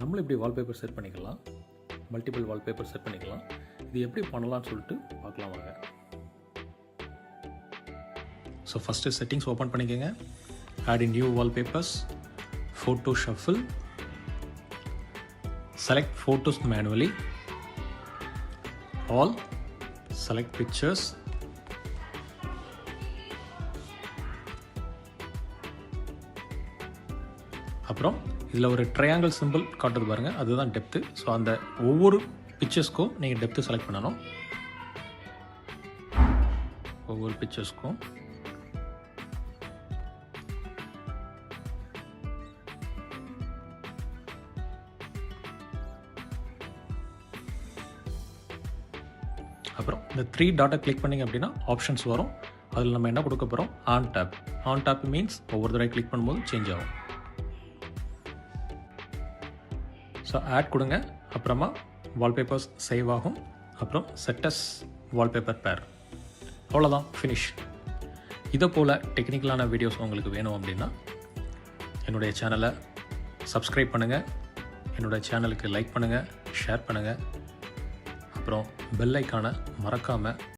நம்மளும் இப்படி wallpaper set பண்ணிக்கலாம், மல்டிபிள் வால்பேப்பர் செட் பண்ணிக்கலாம். இது எப்படி பண்ணலாம்னு சொல்லிட்டு பார்க்கலாம் வாங்க. ஸோ ஃபஸ்ட்டு செட்டிங்ஸ் ஓப்பன் பண்ணிக்கோங்க. Add in new wallpapers, photo shuffle, select photos manually, all, select pictures, அப்புறம் இதில் ஒரு ட்ரையாங்கிள் சிம்பிள் காட்டுறது பாருங்கள், அதுதான் டெப்த்து. ஸோ அந்த ஒவ்வொரு பிக்சர்ஸ்க்கும் நீங்கள் டெப்த்து செலக்ட் பண்ணணும். ஒவ்வொரு பிக்சர்ஸ்க்கும் அப்புறம் இந்த 3 டாட்டை கிளிக் பண்ணிங்க அப்படின்னா ஆப்ஷன்ஸ் வரும். அதில் நம்ம என்ன கொடுக்க போகிறோம், on tap. On tap means ஒவ்வொரு தடவை கிளிக் பண்ணும்போது சேஞ்ச் ஆகும். ஸோ ஆட் கொடுங்க, அப்புறமா வால்பேப்பர்ஸ் சேவ் ஆகும். அப்புறம் செட்டஸ் வால்பேப்பர் பேர், அவ்வளோதான், ஃபினிஷ். இதை போல் டெக்னிக்கலான வீடியோஸ் உங்களுக்கு வேணும் அப்படின்னா என்னுடைய சேனலை சப்ஸ்கிரைப் பண்ணுங்கள், என்னுடைய சேனலுக்கு லைக் பண்ணுங்கள், ஷேர் பண்ணுங்கள், அப்புறம் பெல் ஐக்கானை மறக்காமல்